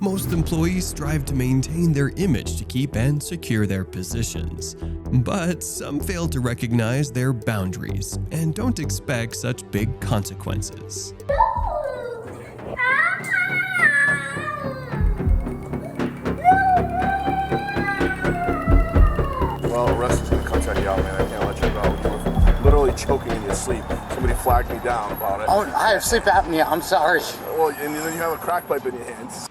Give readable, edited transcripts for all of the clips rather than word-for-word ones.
Most employees strive to maintain their image to keep and secure their positions. But some fail to recognize their boundaries and don't expect such big consequences. Well, Russ is going to come check you out, man. I can't let you go. You were literally choking in your sleep. Somebody flagged me down about it. Oh, I have sleep apnea. I'm sorry. Well, and then you have a crack pipe in your hands.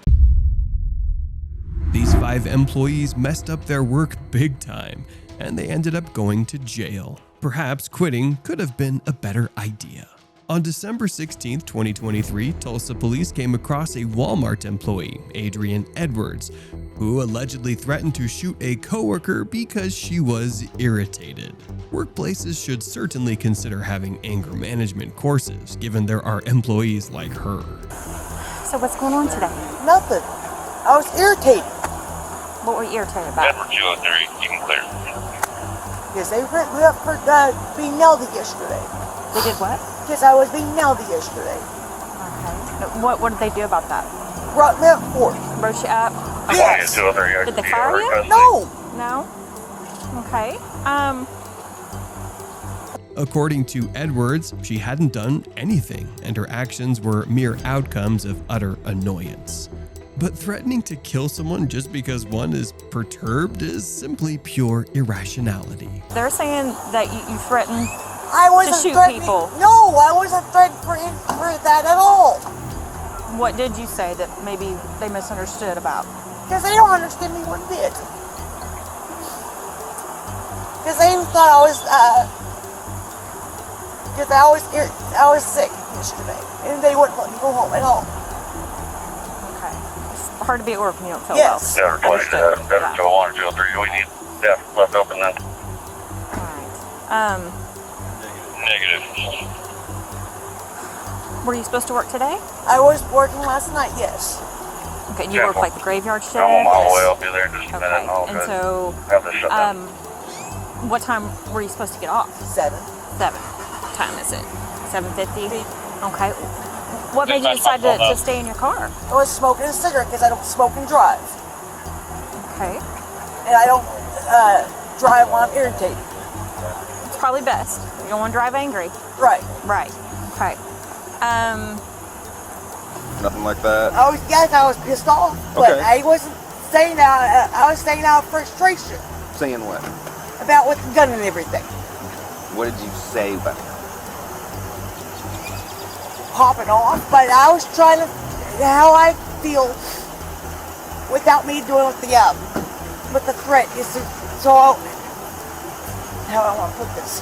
These 5 employees messed up their work big time, and they ended up going to jail. Perhaps quitting could have been a better idea. On December 16, 2023, Tulsa police came across a Walmart employee, Adrienne Edwards, who allegedly threatened to shoot a coworker because she was irritated. Workplaces should certainly consider having anger management courses, given there are employees like her. So what's going on today? Nothing. I was irritated. What were you irritated about? Edward 203, you can clear. Because they ripped me up for being nailed yesterday. They did what? Because I was being nailed yesterday. Okay. What did they do about that? Brought me up for it. Wrote you up? Yes. Did they fire you? No. No? Okay. According to Edwards, she hadn't done anything, and her actions were mere outcomes of utter annoyance. But threatening to kill someone just because one is perturbed is simply pure irrationality. They're saying that you threatened to shoot people. No, I wasn't threatened for that at all. What did you say that maybe they misunderstood about? Because they don't understand me one bit. Because they thought I was, because I was sick yesterday, and they wouldn't let me go home at all. Okay. It's hard to be at work when you don't feel Yes. well. Yeah, request Edward 201 or 203. We need staff left open then. Alright. Negative. Were you supposed to work today? I was working last night, yes. Okay, you work like the graveyard shift? I'm on my way up to there in just a minute. Okay, And I'll and so, have this shut down. what time were you supposed to get off? 7. 7. What time is it? 7:50? Okay. What made you decide to stay in your car? I was smoking a cigarette because I don't smoke and drive. Okay. And I don't drive when I'm irritated. It's probably best. You don't want to drive angry. Right. Right. Okay. Nothing like that. I was pissed off, but Okay. I wasn't staying out. I was staying out of frustration Saying what? about with the gun and everything. What did you say about it? Popping off, but I was trying to how I feel without me doing with the threat is so how I want to put this.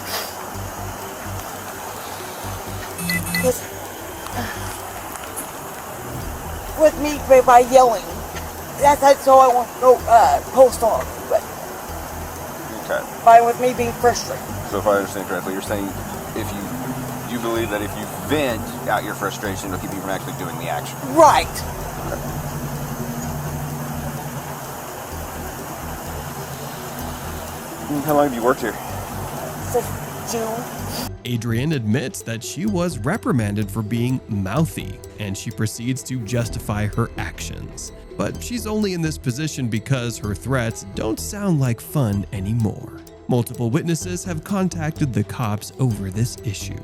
With me by yelling. That's all I want to go post on. But Okay. with me being frustrated. So if I understand correctly, you're saying if you believe that if you vent out your frustration, it'll keep you from actually doing the action. Right. How long have you worked here? Since June. Adrienne admits that she was reprimanded for being mouthy, and she proceeds to justify her actions. But she's only in this position because her threats don't sound like fun anymore. Multiple witnesses have contacted the cops over this issue.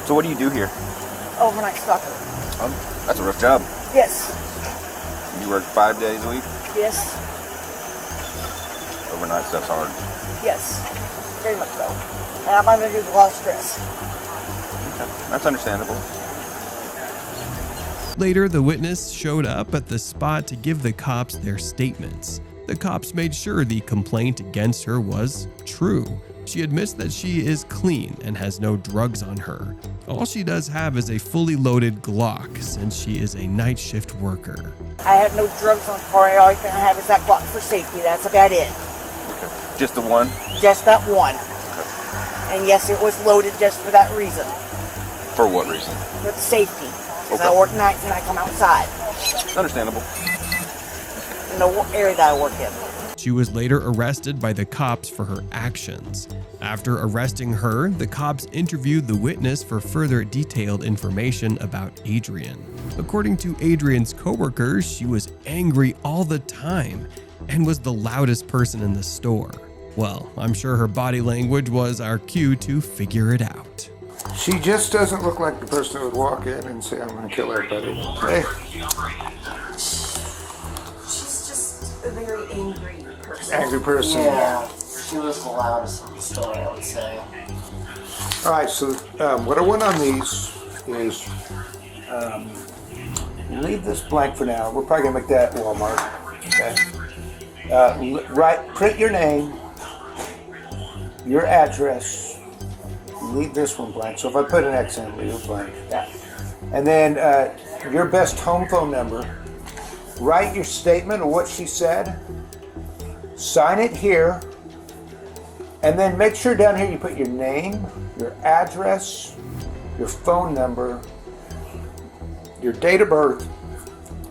So what do you do here? Overnight stalker. That's a rough job. Yes. You work 5 days a week? Yes. Overnight stuff's hard. Yes. Very much so. And I'm under a lot of stress. Okay. That's understandable. Later, the witness showed up at the spot to give the cops their statements. The cops made sure the complaint against her was true. She admits that she is clean and has no drugs on her. All she does have is a fully loaded Glock since she is a night shift worker. I have no drugs on the car. All I have is that Glock for safety. That's about it. Okay. Just the one? Just that one. And yes, it was loaded just for that reason. For what reason? For the safety. Because Okay. I work nights and I come outside. Understandable. In the area that I work in. She was later arrested by the cops for her actions. After arresting her, the cops interviewed the witness for further detailed information about Adrian. According to Adrian's coworkers, she was angry all the time and was the loudest person in the store. Well, I'm sure her body language was our cue to figure it out. She just doesn't look like the person who would walk in and say, I'm going to kill everybody. Hey. She's just a very angry person. Angry person. Yeah, she was the loudest in the store, I would say. All right, so what I want on these is leave this blank for now. We're probably going to make that Walmart. Okay. Print your name, your address. Leave this one blank. So if I put an X in, leave it blank. Yeah. And then your best home phone number. Write your statement of what she said. Sign it here. And then make sure down here you put your name, your address, your phone number, your date of birth,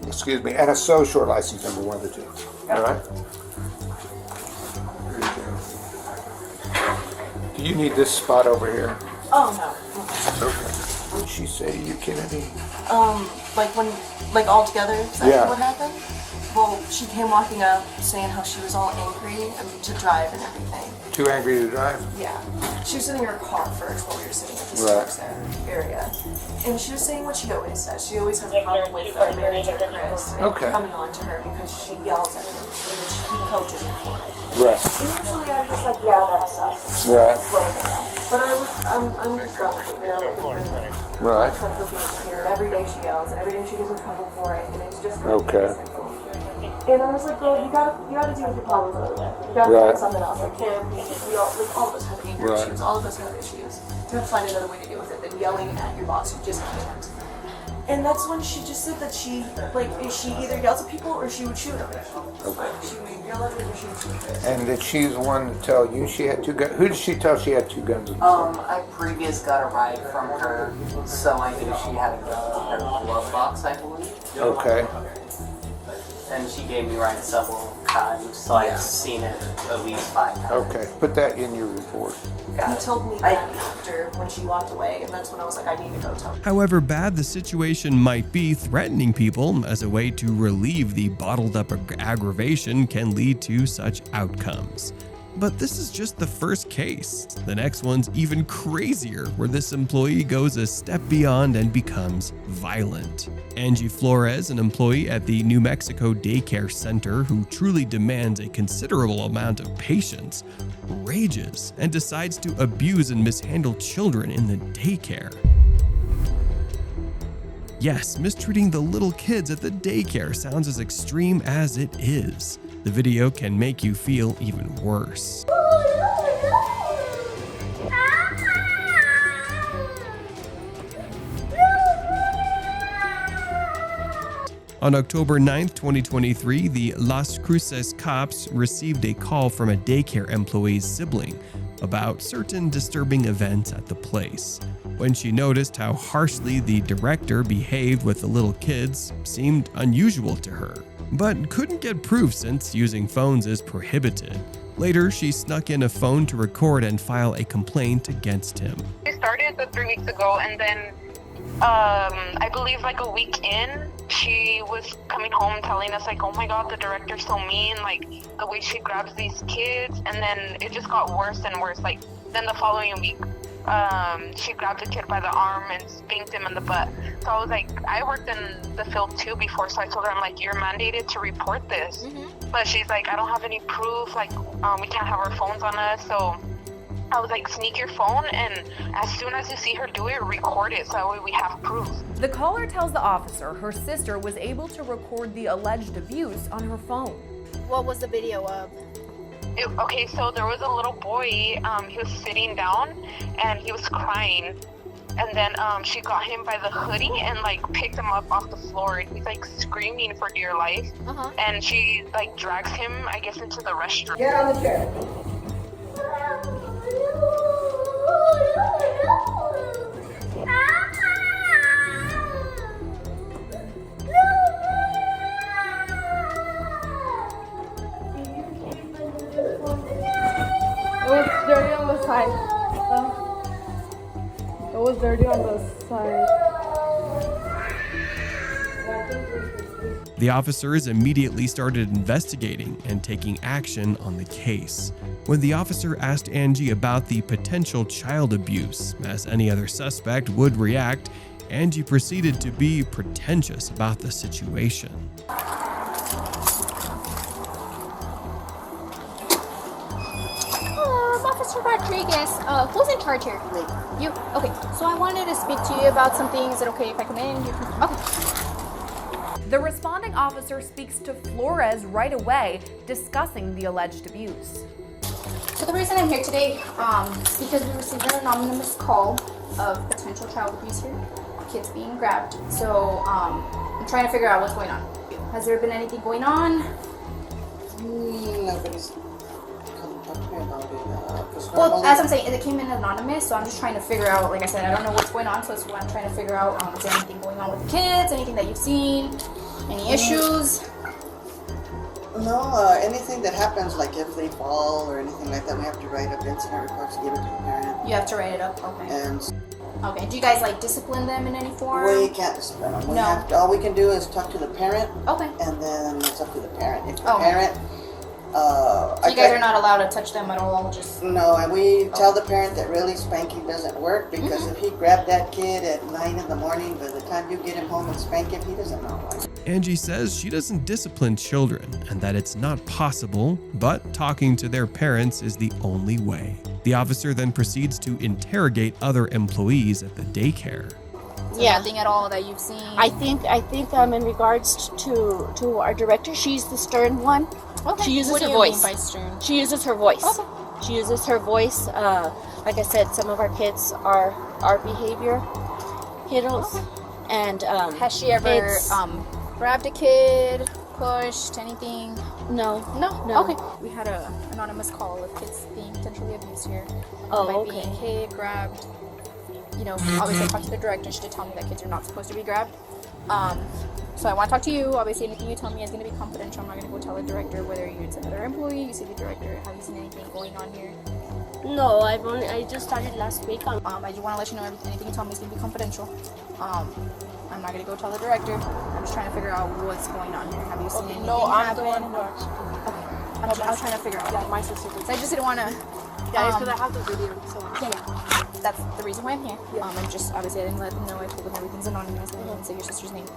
excuse me, and a social or license number, one of the two. All right? Do you need this spot over here? Oh, no. Okay. What did she say to you, Kennedy? Like all together, is that Yeah. what happened? Well, she came walking up saying how she was all angry and to drive and everything. Too angry to drive? Yeah. She was sitting in her car first while we were sitting at the Right. Starbucks area. And she was saying what she always says. She always has a problem with our manager, Chris, and Okay. coming on to her because she yells at him and she coaches her for it. Right. And usually I'm just like, yeah, that sucks. Right. But I'm just going with it, you know? Right. Every day she yells, and every day she gets in trouble for it, and it's just Okay. And I was like, girl, you gotta deal with your problems other way. You gotta Right. find something else. Like therapy, all of us have anger Right. issues, all of us have issues. You have to find another way to deal with it than yelling at your boss. You just can't. And that's when she just said that she either yells at people or she would shoot them. Okay. She would yell at them or she would shoot them. And did she the one to tell you she had 2 guns? Who did she tell she had 2 guns in the store? I previous got a ride from her, so I knew she had a gun in her glove box, I believe. Okay. And she gave me rides several times, so I've seen it at least 5 times. Okay. Put that in your report. He told me that after when she walked away, and that's when I was like, I need to go tell her. However bad the situation might be, threatening people as a way to relieve the bottled up aggravation can lead to such outcomes. But this is just the first case. The next one's even crazier, where this employee goes a step beyond and becomes violent. Angie Flores, an employee at the New Mexico Daycare Center who truly demands a considerable amount of patience, rages and decides to abuse and mishandle children in the daycare. Yes, mistreating the little kids at the daycare sounds as extreme as it is. The video can make you feel even worse. On October 9, 2023, the Las Cruces cops received a call from a daycare employee's sibling about certain disturbing events at the place. When she noticed how harshly the director behaved with the little kids, seemed unusual to her, but couldn't get proof since using phones is prohibited. Later, she snuck in a phone to record and file a complaint against him. We started 3 weeks ago, and then I believe like a week in, she was coming home telling us like, oh my god, the director's so mean, like the way she grabs these kids. And then it just got worse and worse. Like then the following week, she grabbed the kid by the arm and spanked him in the butt. So I was like, I worked in the field too before, so I told her, I'm like, you're mandated to report this. But she's like, I don't have any proof, like we can't have our phones on us. So I was like, sneak your phone, and as soon as you see her do it, record it so that way we have proof. The caller tells the officer her sister was able to record the alleged abuse on her phone. What was the video of? Okay, so there was a little boy, he was sitting down and he was crying. And then she got him by the hoodie and like picked him up off the floor, and he's like screaming for dear life. And she like drags him, I guess, into the restroom. Get on the chair. dirty on the side. The officers immediately started investigating and taking action on the case. When the officer asked Angie about the potential child abuse, as any other suspect would react, Angie proceeded to be pretentious about the situation. Officer Rodriguez, who's in charge here? You? Okay, so I wanted to speak to you about some things. Is it okay if I come in? Okay. The responding officer speaks to Flores right away, discussing the alleged abuse. So the reason I'm here today is because we received an anonymous call of potential child abuse here, kids being grabbed. So I'm trying to figure out what's going on. Has there been anything going on? Nobody's come talk to me about it. Well, as I'm saying, it came in anonymous, so I'm just trying to figure out, like I said, I don't know what's going on, so that's what I'm trying to figure out. Is there anything going on with the kids? Anything that you've seen? Any issues? No, anything that happens, like if they fall or anything like that, we have to write up incident reports, give it to the parent. You have to write it up, okay. And okay, do you guys like discipline them in any form? we can't discipline them. We No. have to, all we can do is talk to the parent. Okay. And then it's up to the parent. If the Okay. parent, So you guys are not allowed to touch them at all, just... No, and we tell the parent that really spanking doesn't work because if he grabbed that kid at 9 in the morning, by the time you get him home and spank him, he doesn't know why. Angie says she doesn't discipline children and that it's not possible, but talking to their parents is the only way. The officer then proceeds to interrogate other employees at the daycare. So nothing at all that you've seen? I think in regards to our director, she's the stern one. Okay. She uses What do her you voice. mean by stern? She uses her voice. Okay. She uses her voice. Like I said, some of our kids are behavior kiddos, and has she ever grabbed a kid, pushed anything? No. Okay. We had a anonymous call of kids being potentially abused here. Oh, by okay. being hit, grabbed. You know, obviously I talked to the director. She did tell me that kids are not supposed to be grabbed. So I want to talk to you. Obviously, anything you tell me is going to be confidential. I'm not going to go tell the director, whether it's another employee, you see the director. Have you seen anything going on here? No, I just started last week. I just want to let you know anything you tell me is going to be confidential. I'm not going to go tell the director. I'm just trying to figure out what's going on here. Have you seen anything I'm the happen? one who actually. Okay. I'm trying to figure out. Yeah, my sister. So I just didn't want to. Yeah, it's because I have the video. So. Yeah. That's the reason why I'm here. I'm just obviously I didn't let them know. I told them everything's anonymous. I didn't say your sister's name.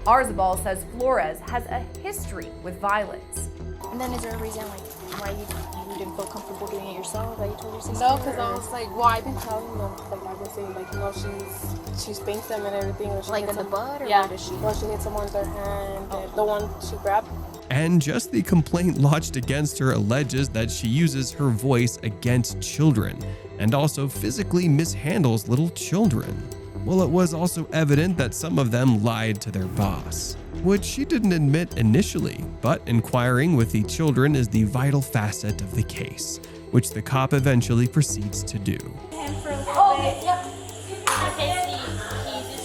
Arzabal says Flores has a history with violence. And then is there a reason like why you didn't feel comfortable doing it yourself? That you told your sister? No, because I was like, well, I've been telling them, like I've been saying, like, you know, she spanks them and everything. Or she like hits in the them. butt, or yeah, where does she? Well, she hits someone with her hand. The one she grabbed. And just the complaint lodged against her alleges that she uses her voice against children and also physically mishandles little children. Well, it was also evident that some of them lied to their boss, which she didn't admit initially, but inquiring with the children is the vital facet of the case, which the cop eventually proceeds to do. Oh, okay, yep.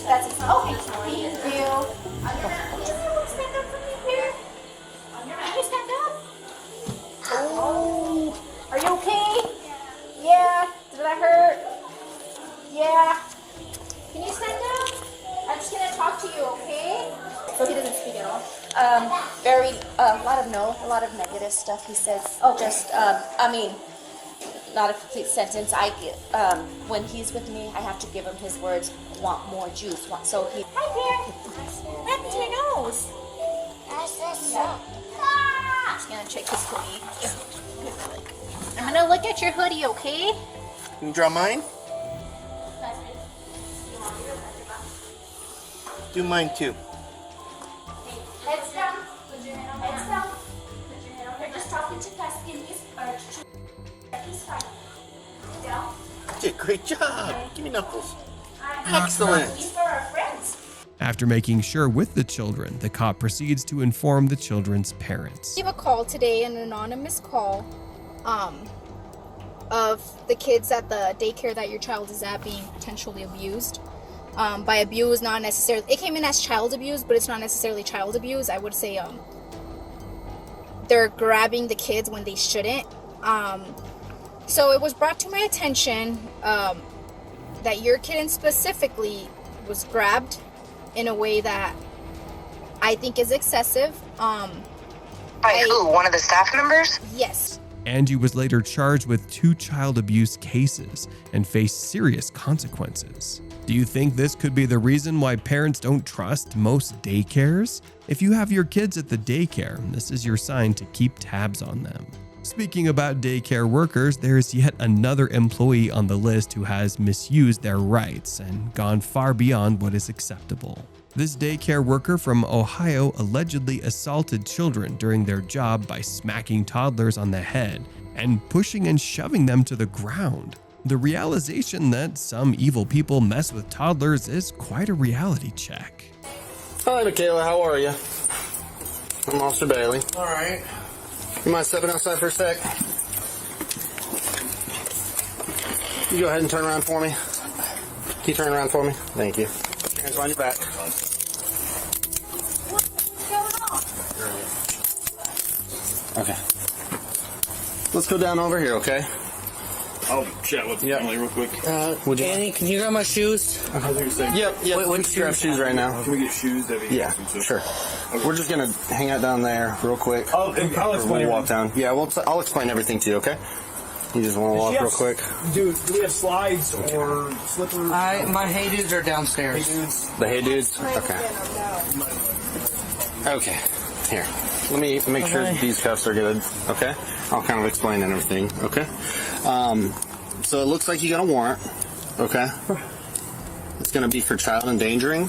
That's it. Okay, thank you. Stand up for me here. Can you stand up? Oh, are you okay? Yeah. Did that hurt? Yeah. Can you stand up? I'm just gonna talk to you, okay? So he doesn't speak at all. A lot of negative stuff he says. Not a complete sentence. When he's with me, I have to give him his words. Want more juice? So he. Hi there. What happened to your nose? Just gonna check his hoodie. I'm gonna look at your hoodie, okay? Can you draw mine? Do mine too. Heads down. Put your hand on heads down. Put your hand on. You're just talking to Dustin. He's fine. Down. Did great job. Give me knuckles. Excellent. These for our friends. After making sure with the children, the cop proceeds to inform the children's parents. We have a call today, an anonymous call, of the kids at the daycare that your child is at being potentially abused. By abuse, not necessarily. It came in as child abuse, but it's not necessarily child abuse. I would say they're grabbing the kids when they shouldn't. So it was brought to my attention that your kid specifically was grabbed in a way that I think is excessive. By who? One of the staff members? Yes. Angie was later charged with 2 child abuse cases and faced serious consequences. Do you think this could be the reason why parents don't trust most daycares? If you have your kids at the daycare, this is your sign to keep tabs on them. Speaking about daycare workers, there is yet another employee on the list who has misused their rights and gone far beyond what is acceptable. This daycare worker from Ohio allegedly assaulted children during their job by smacking toddlers on the head and pushing and shoving them to the ground. The realization that some evil people mess with toddlers is quite a reality check. Hi, Michaela. How are you? I'm Officer Bailey. All right. You mind stepping outside for a sec? You go ahead and turn around for me. Can you turn around for me? Thank you. Put your hands behind your back. Okay. Let's go down over here, okay? I'll chat with the family real quick. Would you? Annie, can you grab my shoes? Yep. What grab shoes right now? Can we get shoes? Yeah, sure. Okay. We're just gonna hang out down there real quick. I'll explain. We'll walk down. Yeah, I'll explain everything to you, okay? You just want to walk real quick? Dude, do we have slides or slippers? My hey dudes are downstairs. Hey dudes. The hey dudes? Okay. Okay. Here. Let me make sure these cuffs are good, okay? I'll kind of explain everything, okay? So it looks like you got a warrant, okay? It's going to be for child endangering.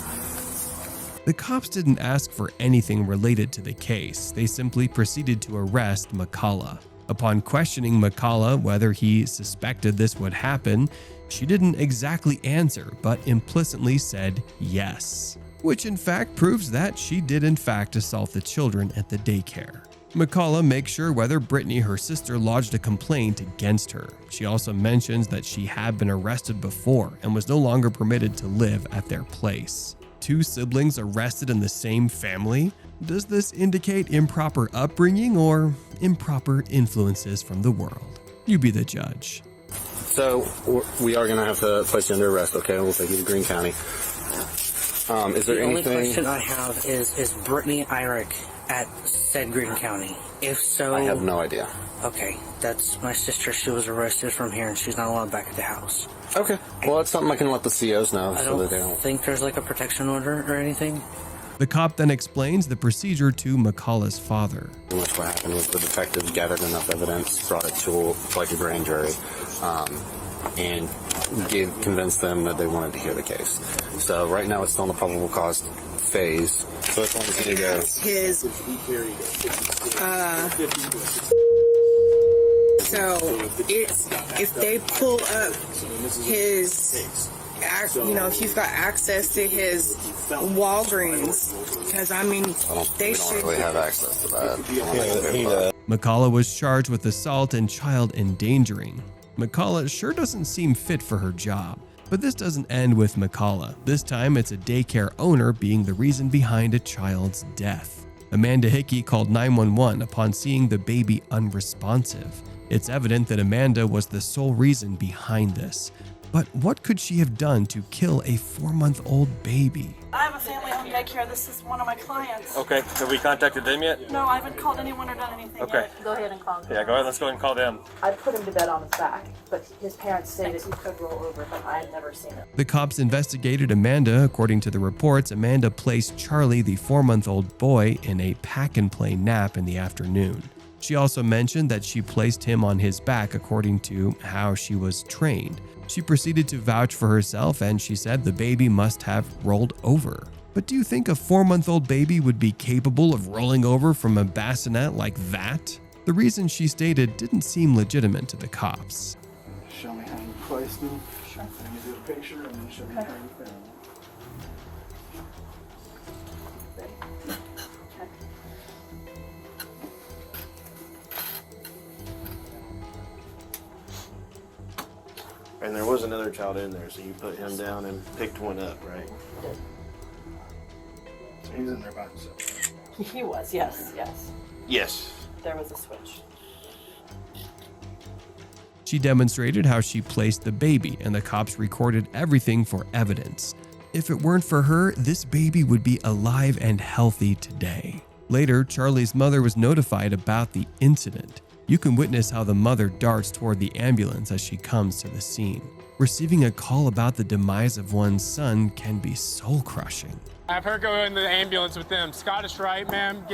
The cops didn't ask for anything related to the case. They simply proceeded to arrest McCullough. Upon questioning McCullough whether he suspected this would happen, she didn't exactly answer, but implicitly said yes, which in fact proves that she did in fact assault the children at the daycare. McCullough makes sure whether Brittany, her sister, lodged a complaint against her. She also mentions that she had been arrested before and was no longer permitted to live at their place. 2 siblings arrested in the same family? Does this indicate improper upbringing or improper influences from the world? You be the judge. So we are going to have to place you under arrest, okay? We'll take you to Greene County. Is there the anything... The only question I have is Brittany Irick at said Greene County? If so... I have no idea. Okay, that's my sister. She was arrested from here and she's not allowed back at the house. Okay. Well, that's something I can let the COs know. I don't think there's like a protection order or anything. The cop then explains the procedure to McCullough's father. What happened was the detectives gathered enough evidence, brought it to like a grand jury, and convinced them that they wanted to hear the case. So right now it's still in the probable cause phase. So it's only going to go. So if they pull up his, if he's got access to his Walgreens, because they should. We don't really have access to that. McCullough was charged with assault and child endangering. McCullough sure doesn't seem fit for her job. But this doesn't end with McCullough. This time it's a daycare owner being the reason behind a child's death. Amanda Hickey called 911 upon seeing the baby unresponsive. It's evident that Amanda was the sole reason behind this. But what could she have done to kill a 4-month-old baby? I have a family-owned daycare. This is one of my clients. Okay, have we contacted them yet? No, I haven't called anyone or done anything Okay. yet. Go ahead and call them. Yeah, go ahead, let's go ahead and call them. I put him to bed on his back, but his parents stated he could roll over, but I had never seen it. The cops investigated Amanda. According to the reports, Amanda placed Charlie, the 4-month-old boy, in a pack-and-play nap in the afternoon. She also mentioned that she placed him on his back according to how she was trained. She proceeded to vouch for herself and she said the baby must have rolled over. But do you think a 4-month-old baby would be capable of rolling over from a bassinet like that? The reason she stated didn't seem legitimate to the cops. Show me how you placed them. Sure. Let me do a picture and then show me how you found them. And there was another child in there, so you put him down and picked one up, right? So he's in there by himself. He was, yes. Yes. There was a switch. She demonstrated how she placed the baby, and the cops recorded everything for evidence. If it weren't for her, this baby would be alive and healthy today. Later, Charlie's mother was notified about the incident. You can witness how the mother darts toward the ambulance as she comes to the scene. Receiving a call about the demise of one's son can be soul-crushing. Have her go in the ambulance with them. Scottish Rite, ma'am.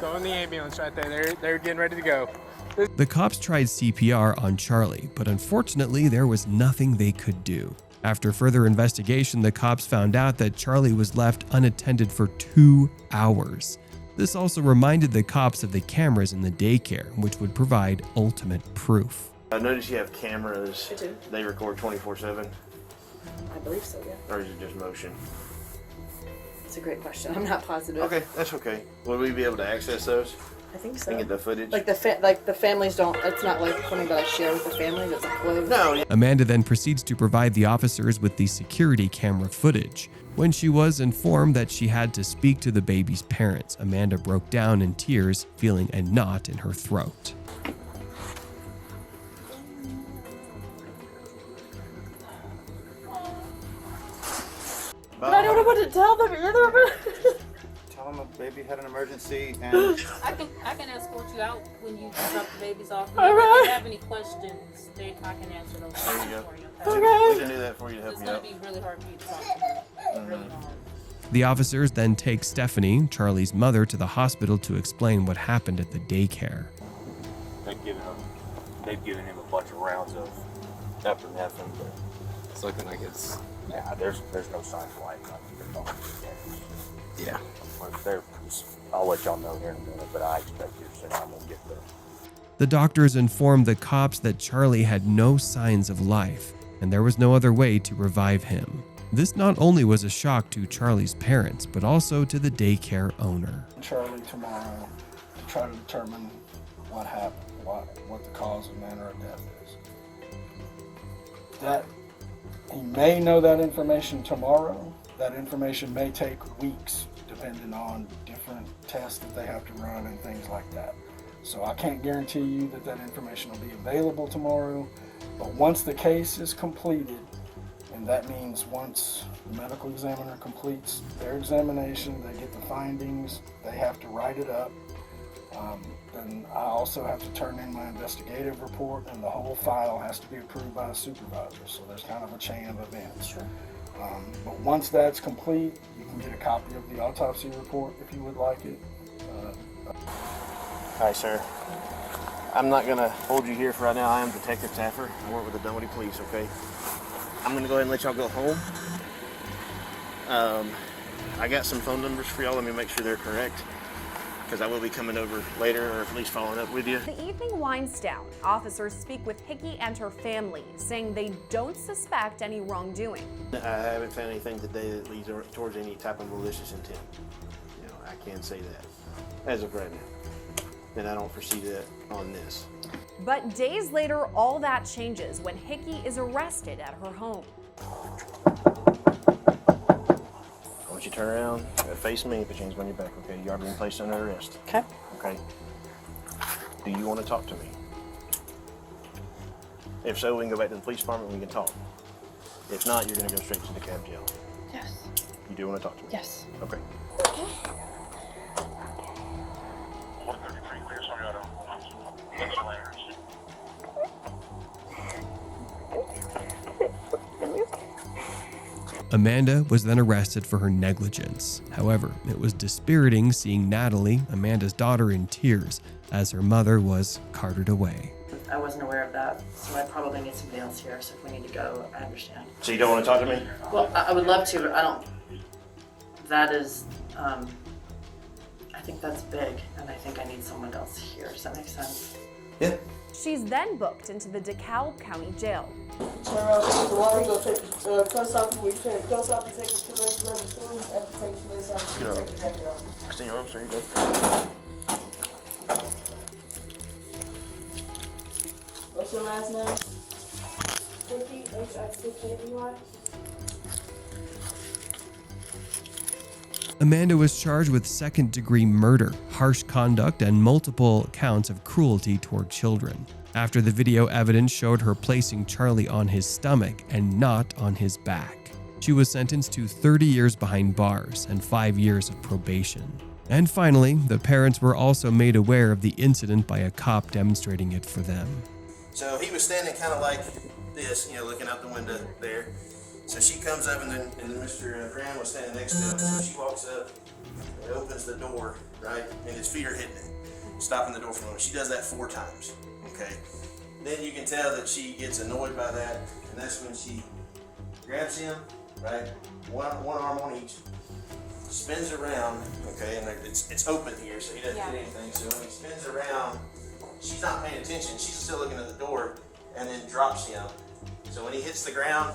Go in the ambulance right there. They're getting ready to go. The cops tried CPR on Charlie, but unfortunately there was nothing they could do. After further investigation, the cops found out that Charlie was left unattended for 2 hours. This also reminded the cops of the cameras in the daycare, which would provide ultimate proof. I noticed you have cameras. I do. They record 24/7, I believe so, yeah. or is it just motion? It's a great question. I'm not positive. Okay, that's okay. Will we be able to access those? I think so. And get the footage? Like the families don't. It's not like something that I share with the families. It's a closed. No. Amanda then proceeds to provide the officers with the security camera footage. When she was informed that she had to speak to the baby's parents, Amanda broke down in tears, feeling a knot in her throat. But I don't know what to tell them either. Tell them a baby had an emergency and... I can escort you out when you drop the babies off. All right. If you have any questions, I can answer those questions for you. Okay. We can do that for you to help It's you going out. to be really hard for you to talk to them. Really hard. The officers then take Stephanie, Charlie's mother, to the hospital to explain what happened at the daycare. They've given him a bunch of rounds of epinephrine, but it's looking like it's there's no sign of life. Yeah. I'll let y'all know here in a minute, but I expect you to sit down and get there. The doctors informed the cops that Charlie had no signs of life, and there was no other way to revive him. This not only was a shock to Charlie's parents, but also to the daycare owner. Charlie tomorrow to try to determine what happened, what the cause and manner of death is. That he may know that information tomorrow. That information may take weeks, depending on different tests that they have to run and things like that. So I can't guarantee you that that information will be available tomorrow, but once the case is completed, and that means once the medical examiner completes their examination, they get the findings, they have to write it up. Then I also have to turn in my investigative report, and the whole file has to be approved by a supervisor. So there's kind of a chain of events. Sure. But once that's complete, you can get a copy of the autopsy report if you would like it. Hi, sir. I'm not going to hold you here for right now. I am Detective Taffer. I work with the Dunwoody Police, okay? I'm going to go ahead and let y'all go home. I got some phone numbers for y'all. Let me make sure they're correct, because I will be coming over later, or at least following up with you. The evening winds down. Officers speak with Hickey and her family, saying they don't suspect any wrongdoing. I haven't found anything today that leads towards any type of malicious intent. You know, I can say that as of right now. And I don't foresee that on this. But days later, all that changes when Hickey is arrested at her home. I want you to turn around, face me, put your hands on your back, okay? You are being placed under arrest. Okay. Okay. Do you want to talk to me? If so, we can go back to the police department and we can talk. If not, you're going to go straight to the cab jail. Yes. You do want to talk to me? Yes. Okay. Amanda was then arrested for her negligence. However, it was dispiriting seeing Natalie, Amanda's daughter, in tears as her mother was carted away. I wasn't aware of that, so I probably need somebody else here. So if we need to go, I understand. So you don't want to talk to me? Well, I would love to, but I don't. That is, I think that's big, and I think I need someone else here. Does that make sense? Yeah. She's then booked into the DeKalb County Jail. Turn around, take the water, go take the cuffs off, and we turn the cuffs off and take the two legs of the food, and take the legs off and take the jacket off. Extend your arms, sir. You go. What's your last name? Hickey, H-I-C-K-E-Y. Amanda was charged with second-degree murder, harsh conduct, and multiple counts of cruelty toward children. After the video evidence showed her placing Charlie on his stomach and not on his back. She was sentenced to 30 years behind bars and 5 years of probation. And finally, the parents were also made aware of the incident by a cop demonstrating it for them. So he was standing kind of like this, looking out the window there. So she comes up, and then Mr. Graham was standing next to him. So she walks up and opens the door, right? And his feet are hitting it, stopping the door from him. She does that 4 times, okay? Then you can tell that she gets annoyed by that, and that's when she grabs him, right? One arm on each, spins around, okay? And it's open here, so he doesn't get anything. So when he spins around, she's not paying attention. She's still looking at the door, and then drops him. So when he hits the ground,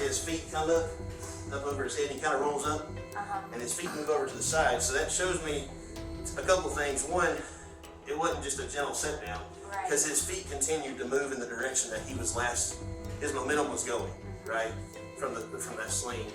his feet come up over his head, and he kind of rolls up, and his feet move over to the side. So that shows me a couple things. One, it wasn't just a gentle sit down, because his feet continued to move in the direction that he was his momentum was going, right, from that sling.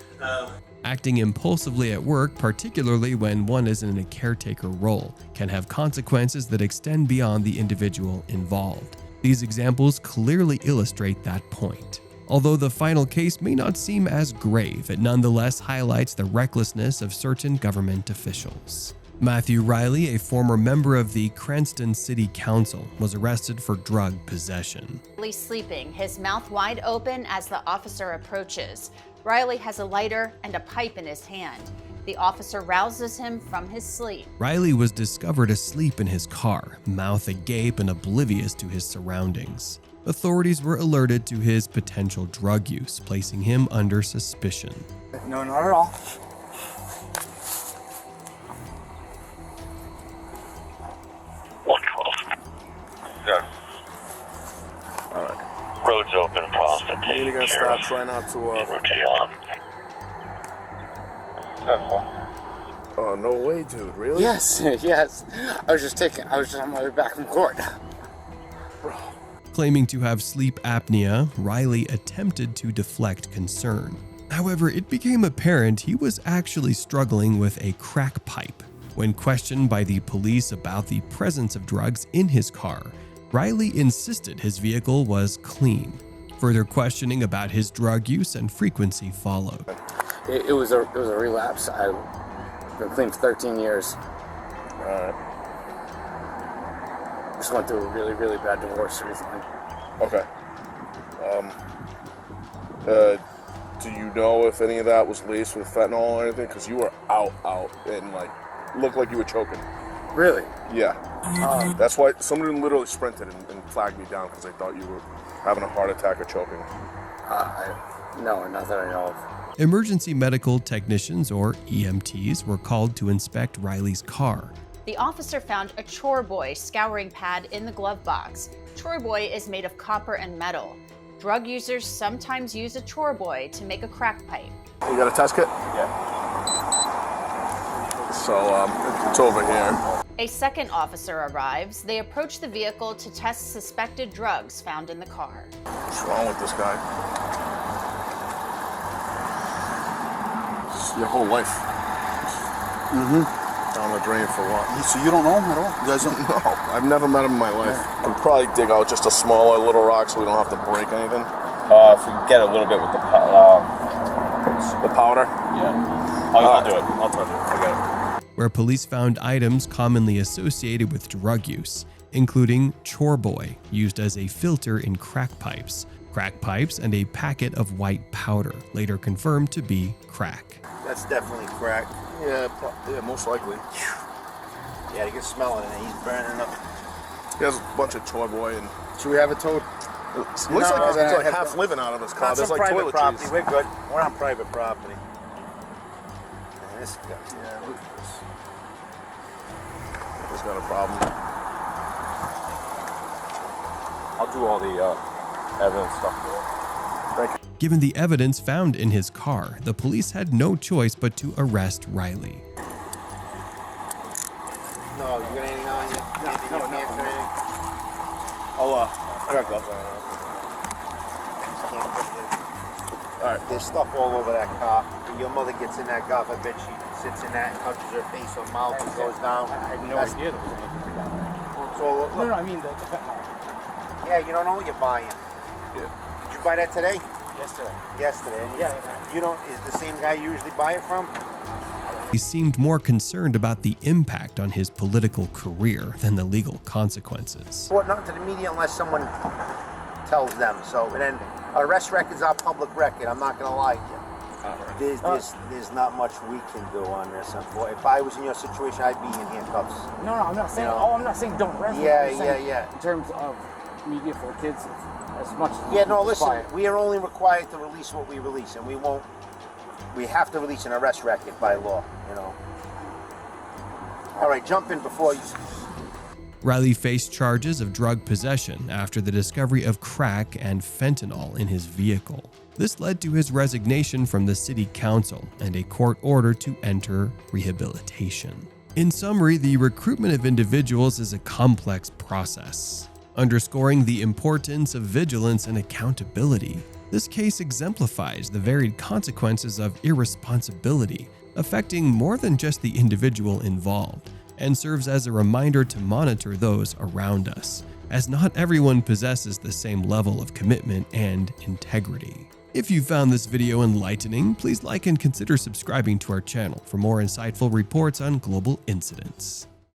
Acting impulsively at work, particularly when one is in a caretaker role, can have consequences that extend beyond the individual involved. These examples clearly illustrate that point. Although the final case may not seem as grave, it nonetheless highlights the recklessness of certain government officials. Matthew Riley, a former member of the Cranston City Council, was arrested for drug possession. Riley sleeping, his mouth wide open as the officer approaches. Riley has a lighter and a pipe in his hand. The officer rouses him from his sleep. Riley was discovered asleep in his car, mouth agape and oblivious to his surroundings. Authorities were alerted to his potential drug use, placing him under suspicion. No, not at all. Roads open, profit. You gotta stop, try not to, Oh, no way, dude, really? Yes, yes. I was just on my way back from court. Bro. Claiming to have sleep apnea, Riley attempted to deflect concern. However, it became apparent he was actually struggling with a crack pipe. When questioned by the police about the presence of drugs in his car, Riley insisted his vehicle was clean. Further questioning about his drug use and frequency followed. It was a relapse. I've been clean for 13 years. Just went through a really, really bad divorce recently. Okay. Do you know if any of that was laced with fentanyl or anything? Because you were out, and looked like you were choking. Really? Yeah. That's why somebody literally sprinted and flagged me down because they thought you were having a heart attack or choking. No, not that I know of. Emergency medical technicians, or EMTs, were called to inspect Riley's car. The officer found a chore boy scouring pad in the glove box. Chore boy is made of copper and metal. Drug users sometimes use a chore boy to make a crack pipe. You got a test kit? Yeah. So, it's over here. A second officer arrives. They approach the vehicle to test suspected drugs found in the car. What's wrong with this guy? Your whole life. Down the drain for what? So you don't know him at all? You guys don't know? I've never met him in my life. I can probably dig out just a smaller little rock so we don't have to break anything. If we can get a little bit with the powder. Yeah. I'll do it. I'll try to do it. Forget it. Where police found items commonly associated with drug use, including chore boy, used as a filter in crack pipes, and a packet of white powder, later confirmed to be crack. That's definitely crack. Yeah, most likely. Yeah, you can smell it, and he's burning up. He has a bunch of chore boy and. Should we have it towed? Looks like he's like half living out of his car. There's like private property. toiletries. We're good. We're on private property. And this guy. Yeah, look at this. He's got a problem. I'll do all the evidence stuff for it. Thank you. Given the evidence found in his car, the police had no choice but to arrest Riley. No, you got anything on you? No. I got gloves on. Alright. There's stuff all over that car. When your mother gets in that car, I bet she sits in that and touches her face or mouth and goes down. I had no idea there was anything down there. So look, No, I mean the yeah, you don't know what you're buying. Yeah. Did you buy that today? Yesterday. Yesterday. And Yeah. You don't. Is the same guy you usually buy it from? He seemed more concerned about the impact on his political career than the legal consequences. Report nothing to the media unless someone tells them. So, and then arrest records are public record. I'm not gonna lie to you. There's not much we can do on this. If I was in your situation, I'd be in handcuffs. No, I'm not saying. You know? Oh, I'm not saying don't arrest me. Yeah, I'm just saying yeah. In terms of media for kids, as much as Yeah, no, we listen. require. We are only required to release what we release, and we won't. We have to release an arrest record by law. You know. All right, jump in before you. Riley faced charges of drug possession after the discovery of crack and fentanyl in his vehicle. This led to his resignation from the city council and a court order to enter rehabilitation. In summary, the recruitment of individuals is a complex process, underscoring the importance of vigilance and accountability. This case exemplifies the varied consequences of irresponsibility, affecting more than just the individual involved, and serves as a reminder to monitor those around us, as not everyone possesses the same level of commitment and integrity. If you found this video enlightening, please like and consider subscribing to our channel for more insightful reports on global incidents.